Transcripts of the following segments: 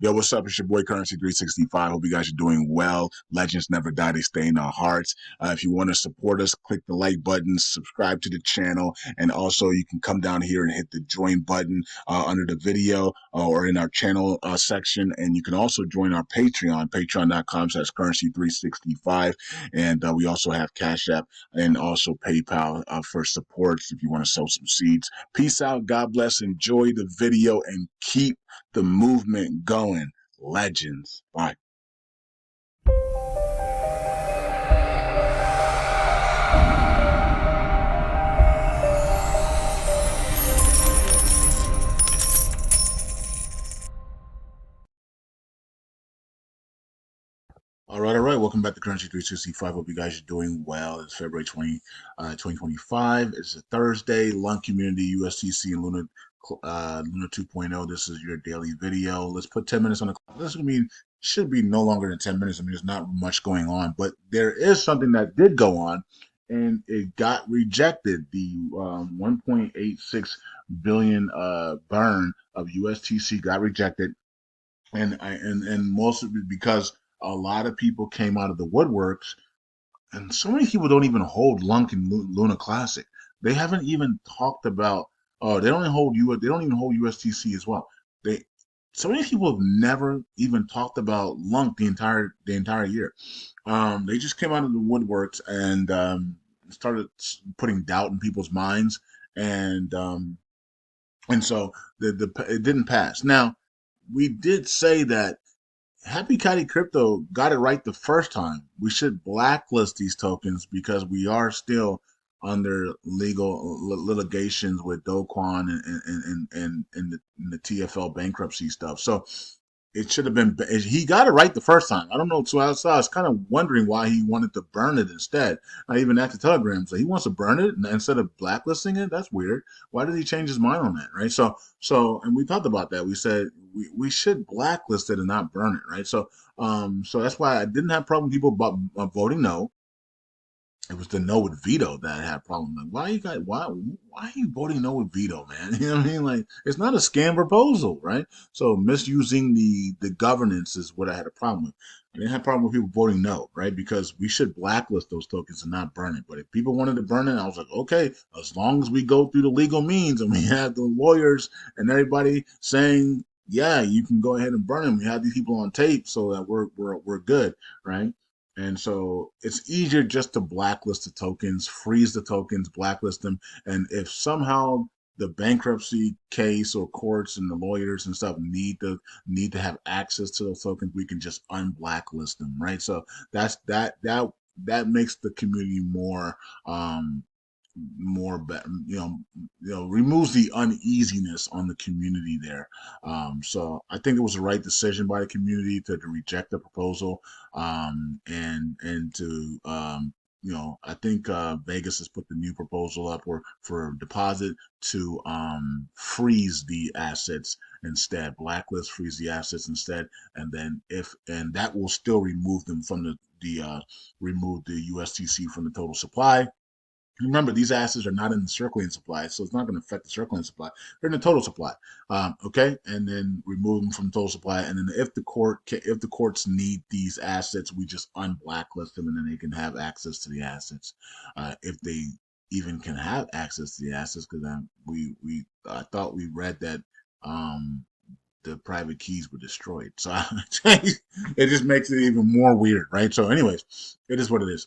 Yo, what's up? It's your boy Currency 365. Hope you guys are doing well. Legends never die, they stay in our hearts. If you want to support us, click the like button, subscribe to the channel, and also you can come down here and hit the join button under the video or in our channel section. And you can also join our Patreon, patreon.com/currency365. And we also have Cash App and also PayPal for supports if you want to sow some seeds. Peace out. God bless. Enjoy the video and keep the movement going. Legends. Bye. All right, all right. Welcome back to Currency 365. Hope you guys are doing well. It's February 2025. It's a Thursday. LUNC Community, USTC, and Luna 2.0. This is your daily video. Let's put 10 minutes on the clock. This is going to be, should be no longer than 10 minutes. I mean, there's not much going on, but there is something that did go on, and it got rejected. The 1.86 billion burn of USTC got rejected, and most of it because a lot of people came out of the woodworks, and so many people don't even hold LUNC and Luna Classic. They haven't even talked about. Oh, they don't even hold U. They don't even hold USTC as well. They So many people have never even talked about LUNC the entire year. They just came out of the woodworks and started putting doubt in people's minds, and so it didn't pass. Now we did say that Happy Caddy Crypto got it right the first time. We should blacklist these tokens because we are still under legal litigations with Do Kwon and the TFL bankruptcy stuff. So it should have been. He got it right the first time. I don't know. So I was kind of wondering why he wanted to burn it instead. I even asked the Telegram, so he wants to burn it instead of blacklisting it. That's weird. Why did he change his mind on that? Right. And we talked about that. We said we should blacklist it and not burn it. Right. So that's why I didn't have problem with people voting no. It was the no with veto that I had a problem. Like, why are you voting no with veto, man? You know what I mean? Like, it's not a scam proposal, right? So misusing the governance is what I had a problem with. I didn't have a problem with people voting no, right? Because we should blacklist those tokens and not burn it. But if people wanted to burn it, I was like, okay, as long as we go through the legal means and we have the lawyers and everybody saying, yeah, you can go ahead and burn them. We have these people on tape so that we're good, right? And so it's easier just to blacklist the tokens, freeze the tokens, blacklist them. And if somehow the bankruptcy case or courts and the lawyers and stuff need to have access to those tokens, we can just unblacklist them, right? So that makes the community um removes the uneasiness on the community there. So I think it was the right decision by the community to reject the proposal, and to I think Vegas has put the new proposal up for deposit to freeze the assets instead, blacklist, freeze the assets instead, and then and that will still remove them from remove the USTC from the total supply. Remember, these assets are not in the circulating supply, so it's not going to affect the circulating supply. They're in the total supply, okay. And then remove them from the total supply, and then if the courts need these assets, we just unblacklist them, and then they can have access to the assets, if they even can have access to the assets. Because I thought we read that the private keys were destroyed, so it just makes it even more weird, right? So, anyways, it is what it is.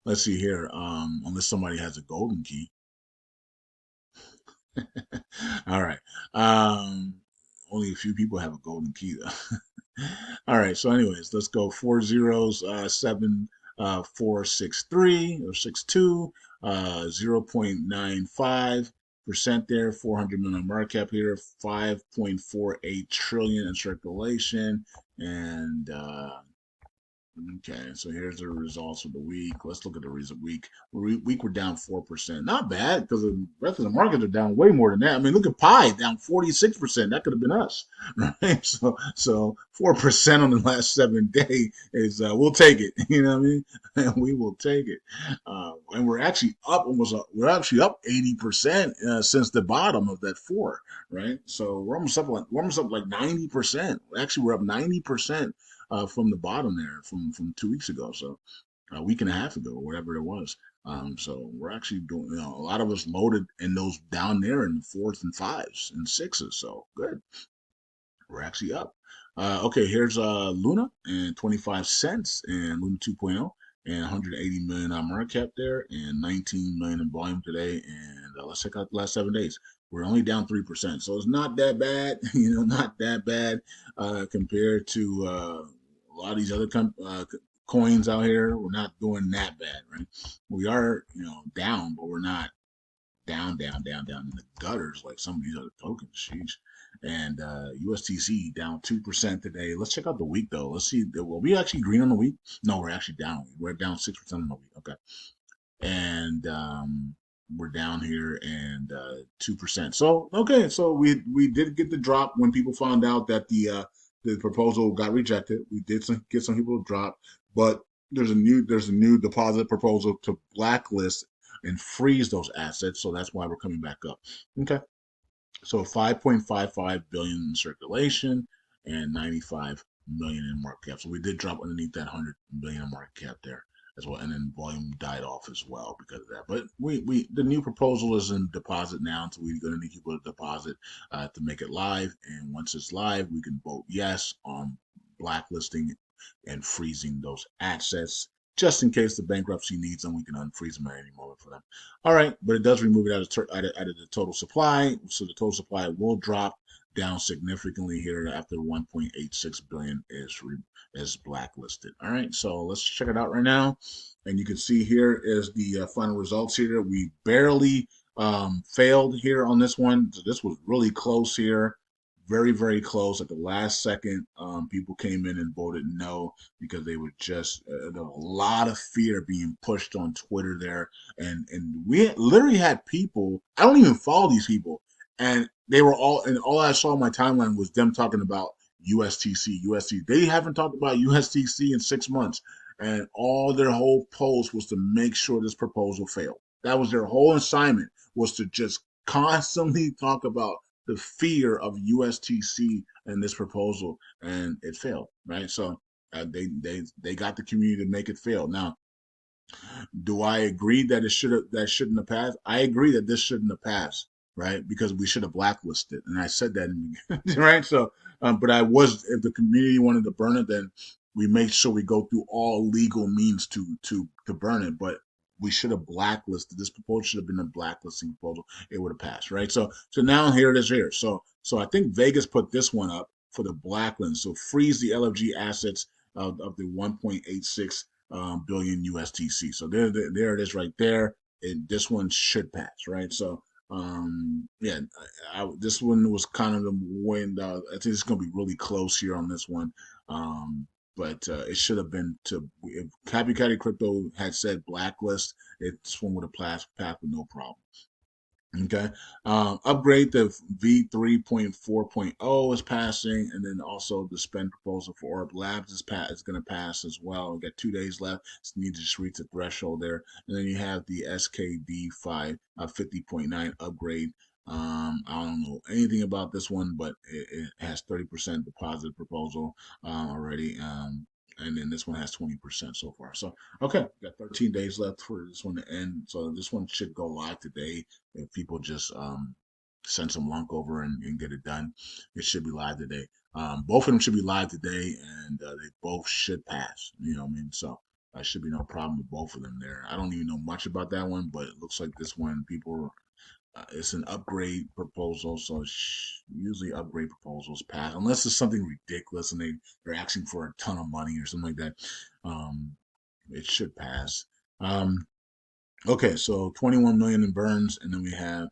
Let's see here. Unless somebody has a golden key. All right. Only a few people have a golden key though. All right. So, anyways, let's go 40s, 7463 or 62, 0.95% there, 400 million market cap here, 5.48 trillion in circulation, and Okay, so here's the results of the week. Let's look at the recent week. Week we're down 4%. Not bad because the rest of the markets are down way more than that. I mean, look at Pi down 46%. That could have been us, right? So 4% on the last 7 day is we'll take it. You know what I mean? And we will take it. And we're actually up we're actually up 80% since the bottom of that four, right? So we're almost up like 90%. Actually, we're up 90% from the bottom there from 2 weeks ago, so a week and a half ago, whatever it was. So we're actually doing, a lot of us loaded in those down there in the fourth and fives and sixes. So good, we're actually up. Okay, here's Luna and 25 cents and Luna 2.0 and 180 million on market cap there and 19 million in volume today. And let's check out the last 7 days. We're only down 3%, so it's not that bad. Not that bad compared to a lot of these other coins out here. We're not doing that bad, right? We are, down, but we're not down in the gutters like some of these other tokens. Sheesh. And USTC down 2% today. Let's check out the week though. Let's see. Will we actually green on the week? No, we're actually down. We're down 6% on the week. Okay. And we're down here and 2%. So okay, so we did get the drop when people found out that the proposal got rejected. We did get some people to drop, but there's a new deposit proposal to blacklist and freeze those assets. So that's why we're coming back up. Okay. So 5.55 billion in circulation and 95 million in market cap. So we did drop underneath that 100 billion in market cap there as well, and then volume died off as well because of that. But we the new proposal is in deposit now, so we're going to need people to deposit to make it live. And once it's live, we can vote yes on blacklisting and freezing those assets. Just in case the bankruptcy needs them, we can unfreeze them at any moment for them. All right, but it does remove it out of the total supply, so the total supply will drop down significantly here after 1.86 billion is blacklisted. All right, so let's check it out right now, and you can see here is the final results here. We barely failed here on this one. So this was really close here, very close at the last second. People came in and voted no because they were just there was a lot of fear being pushed on Twitter there, and we literally had people. I don't even follow these people, and they were all I saw on my timeline was them talking about USTC, USTC. They haven't talked about USTC in 6 months, and all their whole post was to make sure this proposal failed. That was their whole assignment, was to just constantly talk about the fear of USTC and this proposal, and it failed. Right, so they got the community to make it fail. Now, do I agree that that shouldn't have passed? I agree that this shouldn't have passed, right? Because we should have blacklisted, and I said that in the beginning, right? So, but if the community wanted to burn it, then we make sure we go through all legal means to burn it. But we should have blacklisted. This proposal should have been a blacklisting proposal. It would have passed, right? So now here it is here. So I think Vegas put this one up for the blacklist. So freeze the LFG assets of the 1.86 billion USTC. So there it is right there. And this one should pass, right? So yeah, this one was kind of the win. I think it's going to be really close here on this one. But it should have been to if Happy Caddy Crypto had said blacklist, this one would have passed with no problem. Okay. Upgrade the V3.4.0 is passing, and then also the spend proposal for Orb Labs is going to pass as well. We got 2 days left. Just need to just reach the threshold there, and then you have the SKD 50.9 upgrade. I don't know anything about this one, but it has 30% deposit proposal already. And then this one has 20% so far. So, okay, got 13 days left for this one to end. So this one should go live today if people just send some LUNC over and get it done. It should be live today. Both of them should be live today, and they both should pass. You know what I mean? So there should be no problem with both of them there. I don't even know much about that one, but it looks like this one people it's an upgrade proposal, so usually upgrade proposals pass unless it's something ridiculous and they're asking for a ton of money or something like that. It should pass. Okay, so 21 million in burns, and then we have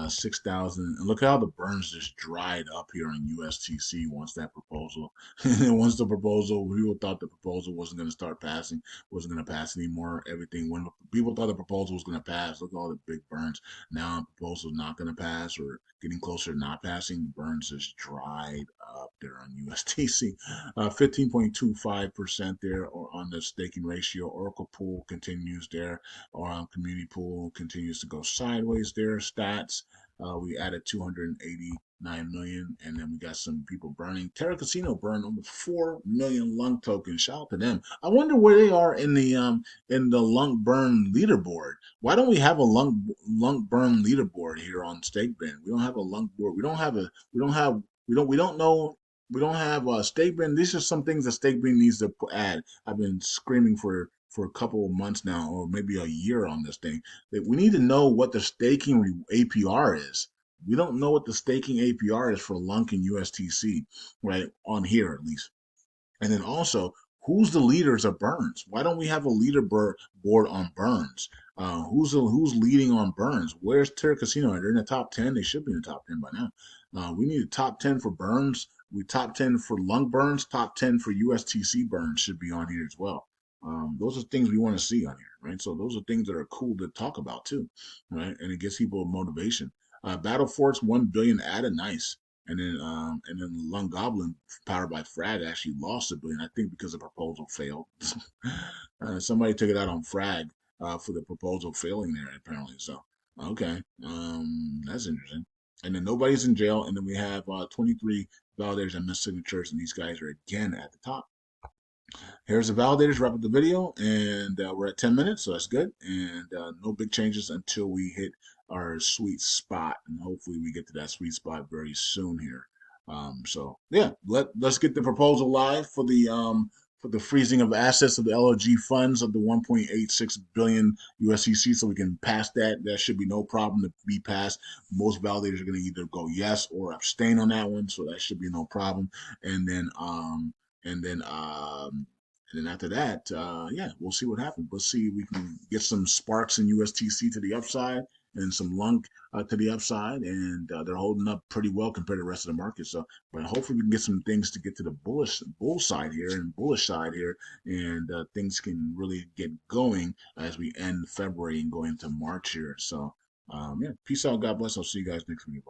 6,000. And look how the burns just dried up here on USTC once that proposal. And once the proposal, people thought the proposal wasn't going to start passing, wasn't going to pass anymore. Everything, when people thought the proposal was going to pass, look at all the big burns. Now the proposal's not going to pass or getting closer to not passing. The burns just dried up there on USTC. 15.25% there or on the staking ratio. Oracle pool continues there, or community pool continues to go sideways there. Stats, we added 289 million, and then we got some people burning. Terra Casino burned almost 4 million LUNC tokens. Shout out to them. I wonder where they are in the LUNC burn leaderboard. Why don't we have a LUNC burn leaderboard here on StakeBin? We don't have a LUNC board. We don't know. We don't have StakeBin. These are some things that StakeBin needs to add. I've been screaming for a couple of months now, or maybe a year on this thing. That we need to know what the staking APR is. We don't know what the staking APR is for LUNC and USTC, right? On here at least. And then also, who's the leaders of Burns? Why don't we have a leaderboard board on Burns? Who's leading on Burns? Where's Terra Casino? They're in the top 10. They should be in the top 10 by now. We need a top 10 for Burns. We top 10 for LUNC Burns. Top 10 for USTC Burns should be on here as well. Those are things we want to see on here, right? So those are things that are cool to talk about too, right? And it gives people motivation. Battle Force 1 billion added, nice. And then Lung Goblin, powered by Frag, actually lost 1 billion. I think because the proposal failed. Somebody took it out on Frag for the proposal failing there, apparently. So okay, that's interesting. And then nobody's in jail. And then we have 23 validators and missed signatures, and these guys are again at the top. Here's the validators. Wrap up the video, and we're at 10 minutes, so that's good. And no big changes until we hit our sweet spot, and hopefully we get to that sweet spot very soon here. So yeah, let's get the proposal live for the freezing of assets of the LOG funds of the 1.86 billion USDC, so we can pass that. That should be no problem to be passed. Most validators are going to either go yes or abstain on that one, so that should be no problem. And then and then um and then after that, yeah, we'll see what happens. We'll see if we can get some sparks in USTC to the upside and some LUNC to the upside, and they're holding up pretty well compared to the rest of the market. So, but hopefully we can get some things to get to the bull side here and bullish side here, and things can really get going as we end February and go into March here. So, yeah, peace out, God bless. I'll see you guys next week.